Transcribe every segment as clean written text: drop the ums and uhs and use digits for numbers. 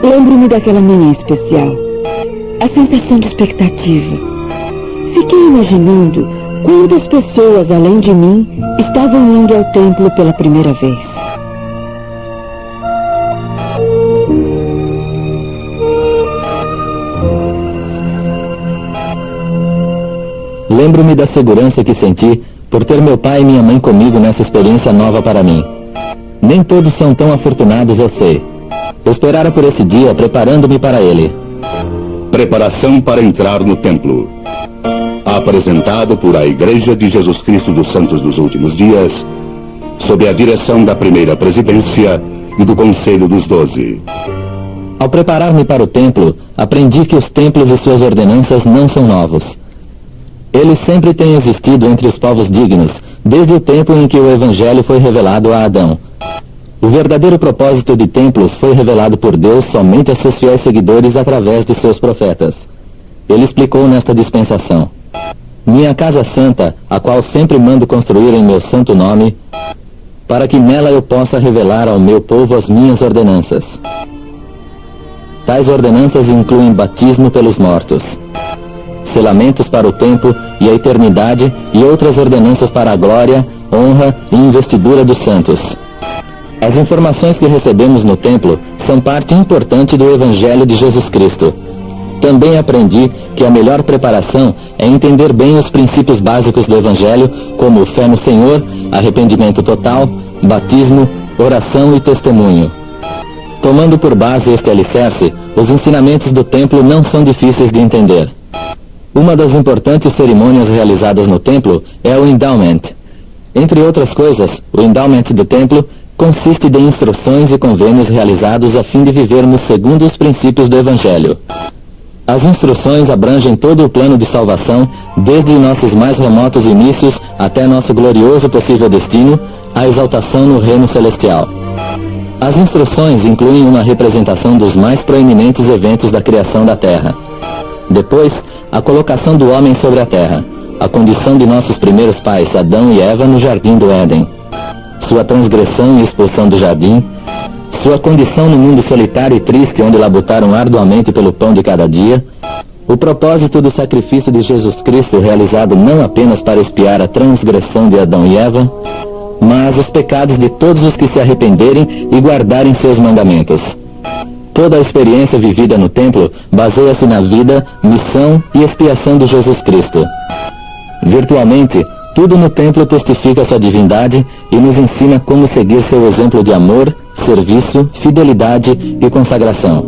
Lembro-me daquela manhã especial. A sensação de expectativa. Fiquei imaginando quantas pessoas, além de mim, estavam indo ao templo pela primeira vez. Lembro-me da segurança que senti por ter meu pai e minha mãe comigo nessa experiência nova para mim. Nem todos são tão afortunados, eu sei. Eu esperara por esse dia, preparando-me para ele. Preparação para entrar no templo. Apresentado por a Igreja de Jesus Cristo dos Santos dos Últimos Dias, sob a direção da primeira presidência e do Conselho dos 12. Ao preparar-me para o templo, aprendi que os templos e suas ordenanças não são novos. Eles sempre têm existido entre os povos dignos, desde o tempo em que o Evangelho foi revelado a Adão. O verdadeiro propósito de templos foi revelado por Deus somente a seus fiéis seguidores através de seus profetas. Ele explicou nesta dispensação: minha casa santa, a qual sempre mando construir em meu santo nome, para que nela eu possa revelar ao meu povo as minhas ordenanças. Tais ordenanças incluem batismo pelos mortos, selamentos para o tempo e a eternidade e outras ordenanças para a glória, honra e investidura dos santos. As informações que recebemos no templo são parte importante do Evangelho de Jesus Cristo. Também aprendi que a melhor preparação é entender bem os princípios básicos do Evangelho, como fé no Senhor, arrependimento total, batismo, oração e testemunho. Tomando por base este alicerce, os ensinamentos do templo não são difíceis de entender. Uma das importantes cerimônias realizadas no templo é o endowment. Entre outras coisas, o endowment do templo consiste de instruções e convênios realizados a fim de vivermos segundo os princípios do Evangelho. As instruções abrangem todo o plano de salvação, desde nossos mais remotos inícios até nosso glorioso possível destino, a exaltação no reino celestial. As instruções incluem uma representação dos mais proeminentes eventos da criação da Terra. Depois, a colocação do homem sobre a Terra, a condição de nossos primeiros pais, Adão e Eva, no Jardim do Éden, sua transgressão e expulsão do jardim, sua condição no mundo solitário e triste onde labutaram arduamente pelo pão de cada dia, o propósito do sacrifício de Jesus Cristo realizado não apenas para expiar a transgressão de Adão e Eva, mas os pecados de todos os que se arrependerem e guardarem seus mandamentos. Toda a experiência vivida no templo baseia-se na vida, missão e expiação de Jesus Cristo. Virtualmente, tudo no templo testifica sua divindade e nos ensina como seguir seu exemplo de amor, serviço, fidelidade e consagração.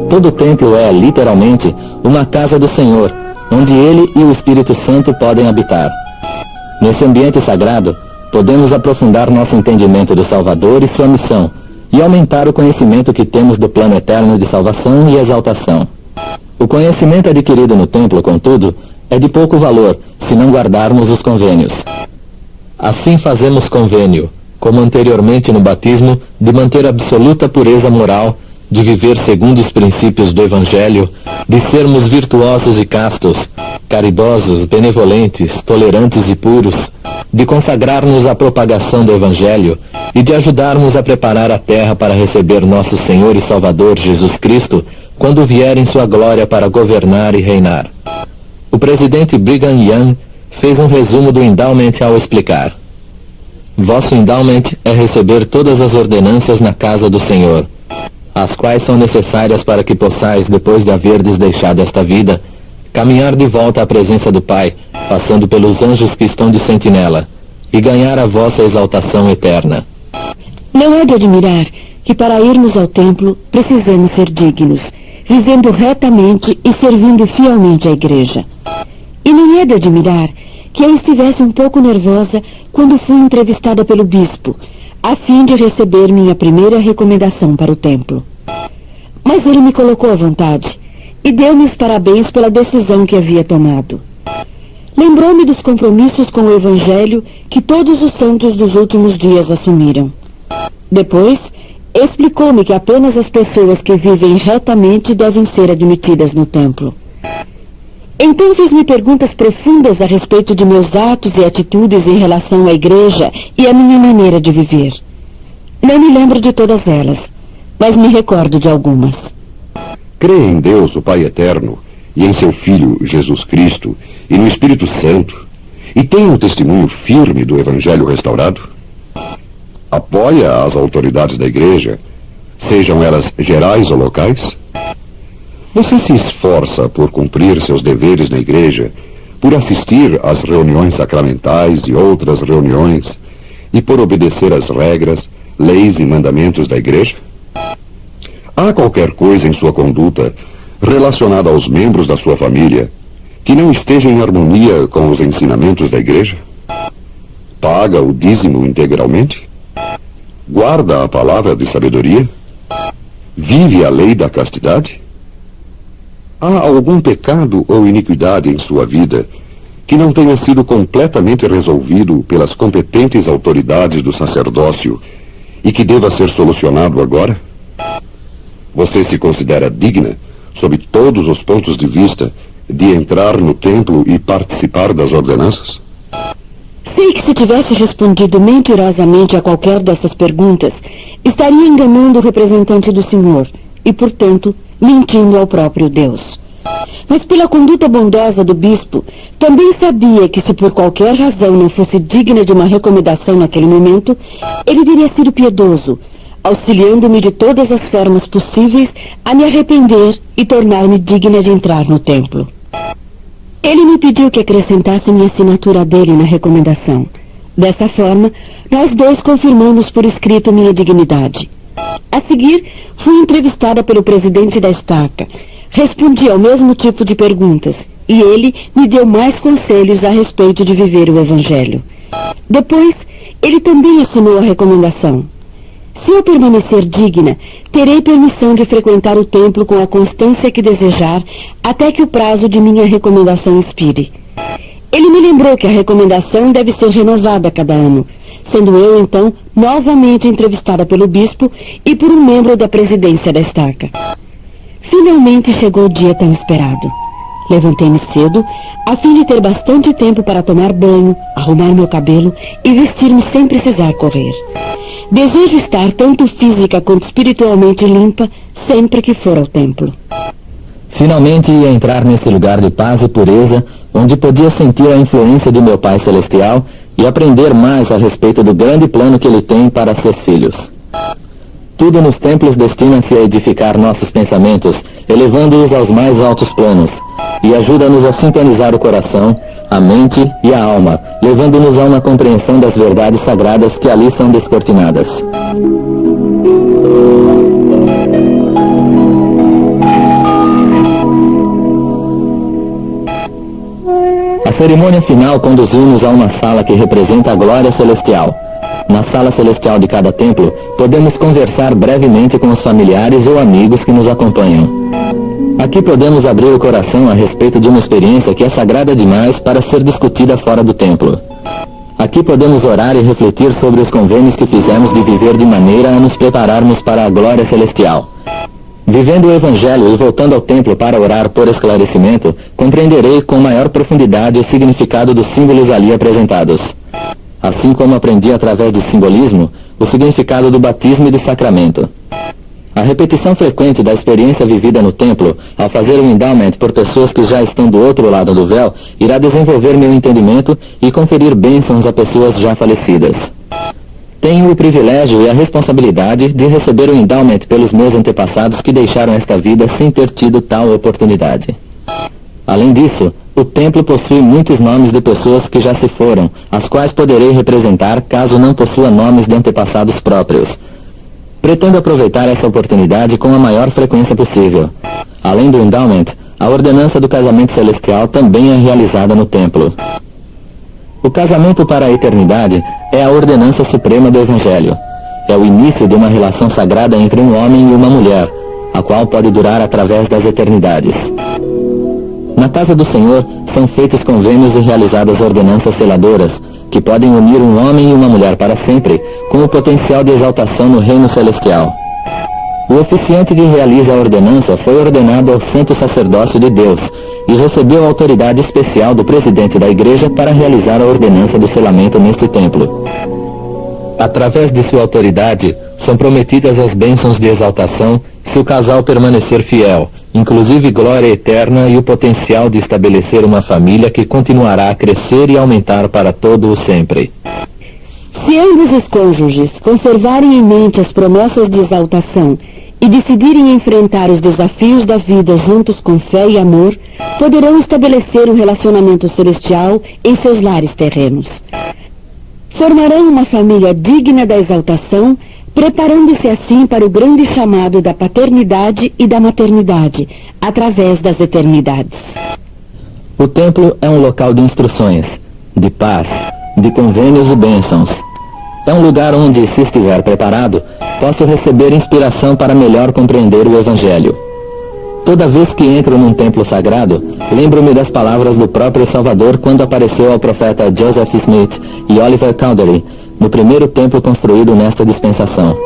Todo o templo é, literalmente, uma casa do Senhor, onde Ele e o Espírito Santo podem habitar. Nesse ambiente sagrado, podemos aprofundar nosso entendimento do Salvador e sua missão, e aumentar o conhecimento que temos do plano eterno de salvação e exaltação. O conhecimento adquirido no templo, contudo, é de pouco valor, se não guardarmos os convênios. Assim fazemos convênio, como anteriormente no batismo, de manter absoluta pureza moral, de viver segundo os princípios do Evangelho, de sermos virtuosos e castos, caridosos, benevolentes, tolerantes e puros, de consagrar-nos à propagação do Evangelho e de ajudarmos a preparar a terra para receber nosso Senhor e Salvador Jesus Cristo, quando vier em sua glória para governar e reinar. O presidente Brigham Young fez um resumo do endowment ao explicar: vosso endowment é receber todas as ordenanças na casa do Senhor, as quais são necessárias para que possais, depois de haverdes deixado esta vida, caminhar de volta à presença do Pai, passando pelos anjos que estão de sentinela, e ganhar a vossa exaltação eterna. Não é de admirar que para irmos ao templo precisamos ser dignos, vivendo retamente e servindo fielmente a igreja. E nem é de admirar que eu estivesse um pouco nervosa quando fui entrevistada pelo bispo, a fim de receber minha primeira recomendação para o templo. Mas ele me colocou à vontade e deu-me os parabéns pela decisão que havia tomado. Lembrou-me dos compromissos com o Evangelho que todos os santos dos últimos dias assumiram. Depois, explicou-me que apenas as pessoas que vivem retamente devem ser admitidas no templo. Então fez-me perguntas profundas a respeito de meus atos e atitudes em relação à igreja e à minha maneira de viver. Não me lembro de todas elas, mas me recordo de algumas. Crê em Deus, o Pai Eterno, e em seu Filho, Jesus Cristo, e no Espírito Santo, e tem um testemunho firme do Evangelho restaurado? Apoia as autoridades da igreja, sejam elas gerais ou locais? Você se esforça por cumprir seus deveres na igreja, por assistir às reuniões sacramentais e outras reuniões, e por obedecer às regras, leis e mandamentos da igreja? Há qualquer coisa em sua conduta relacionada aos membros da sua família que não esteja em harmonia com os ensinamentos da igreja? Paga o dízimo integralmente? Guarda a palavra de sabedoria? Vive a lei da castidade? Há algum pecado ou iniquidade em sua vida que não tenha sido completamente resolvido pelas competentes autoridades do sacerdócio e que deva ser solucionado agora? Você se considera digna, sob todos os pontos de vista, de entrar no templo e participar das ordenanças? Sei que se tivesse respondido mentirosamente a qualquer dessas perguntas, estaria enganando o representante do Senhor e, portanto, mentindo ao próprio Deus. Mas pela conduta bondosa do bispo, também sabia que se por qualquer razão não fosse digna de uma recomendação naquele momento, ele teria sido piedoso, auxiliando-me de todas as formas possíveis a me arrepender e tornar-me digna de entrar no templo. Ele me pediu que acrescentasse minha assinatura dele na recomendação. Dessa forma, nós dois confirmamos por escrito minha dignidade. A seguir, fui entrevistada pelo presidente da estaca. Respondi ao mesmo tipo de perguntas, e ele me deu mais conselhos a respeito de viver o Evangelho. Depois, ele também assinou a recomendação. Se eu permanecer digna, terei permissão de frequentar o templo com a constância que desejar, até que o prazo de minha recomendação expire. Ele me lembrou que a recomendação deve ser renovada a cada ano, sendo eu, então, novamente entrevistada pelo bispo e por um membro da presidência da estaca. Finalmente chegou o dia tão esperado. Levantei-me cedo, a fim de ter bastante tempo para tomar banho, arrumar meu cabelo e vestir-me sem precisar correr. Desejo estar tanto física quanto espiritualmente limpa sempre que for ao templo. Finalmente ia entrar nesse lugar de paz e pureza, onde podia sentir a influência de meu Pai Celestial e aprender mais a respeito do grande plano que Ele tem para seus filhos. Tudo nos templos destina-se a edificar nossos pensamentos, elevando-os aos mais altos planos, e ajuda-nos a sintonizar o coração, a mente e a alma, levando-nos a uma compreensão das verdades sagradas que ali são descortinadas. A cerimônia final conduziu-nos a uma sala que representa a glória celestial. Na sala celestial de cada templo, podemos conversar brevemente com os familiares ou amigos que nos acompanham. Aqui podemos abrir o coração a respeito de uma experiência que é sagrada demais para ser discutida fora do templo. Aqui podemos orar e refletir sobre os convênios que fizemos de viver de maneira a nos prepararmos para a glória celestial. Vivendo o Evangelho e voltando ao templo para orar por esclarecimento, compreenderei com maior profundidade o significado dos símbolos ali apresentados. Assim como aprendi através do simbolismo, o significado do batismo e do sacramento. A repetição frequente da experiência vivida no templo, ao fazer o endowment por pessoas que já estão do outro lado do véu, irá desenvolver meu entendimento e conferir bênçãos a pessoas já falecidas. Tenho o privilégio e a responsabilidade de receber o endowment pelos meus antepassados que deixaram esta vida sem ter tido tal oportunidade. Além disso, o templo possui muitos nomes de pessoas que já se foram, as quais poderei representar caso não possua nomes de antepassados próprios. Pretendo aproveitar essa oportunidade com a maior frequência possível. Além do endowment, a ordenança do casamento celestial também é realizada no templo. O casamento para a eternidade é a ordenança suprema do Evangelho. É o início de uma relação sagrada entre um homem e uma mulher, a qual pode durar através das eternidades. Na casa do Senhor são feitos convênios e realizadas ordenanças seladoras, que podem unir um homem e uma mulher para sempre, com o potencial de exaltação no reino celestial. O oficiante que realiza a ordenança foi ordenado ao santo sacerdócio de Deus e recebeu a autoridade especial do presidente da igreja para realizar a ordenança do selamento neste templo. Através de sua autoridade, são prometidas as bênçãos de exaltação se o casal permanecer fiel, inclusive glória eterna e o potencial de estabelecer uma família que continuará a crescer e aumentar para todo o sempre. Se ambos os cônjuges conservarem em mente as promessas de exaltação e decidirem enfrentar os desafios da vida juntos com fé e amor, poderão estabelecer um relacionamento celestial em seus lares terrenos. Formarão uma família digna da exaltação, preparando-se assim para o grande chamado da paternidade e da maternidade, através das eternidades. O templo é um local de instruções, de paz, de convênios e bênçãos. É um lugar onde, se estiver preparado, posso receber inspiração para melhor compreender o Evangelho. Toda vez que entro num templo sagrado, lembro-me das palavras do próprio Salvador quando apareceu ao profeta Joseph Smith e Oliver Cowdery no primeiro templo construído nesta dispensação.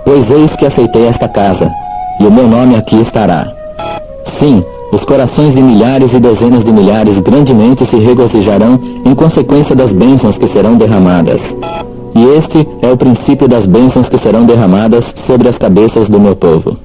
Pois eis que aceitei esta casa, e o meu nome aqui estará. Sim, os corações de milhares e dezenas de milhares grandemente se regozijarão em consequência das bênçãos que serão derramadas. E este é o princípio das bênçãos que serão derramadas sobre as cabeças do meu povo.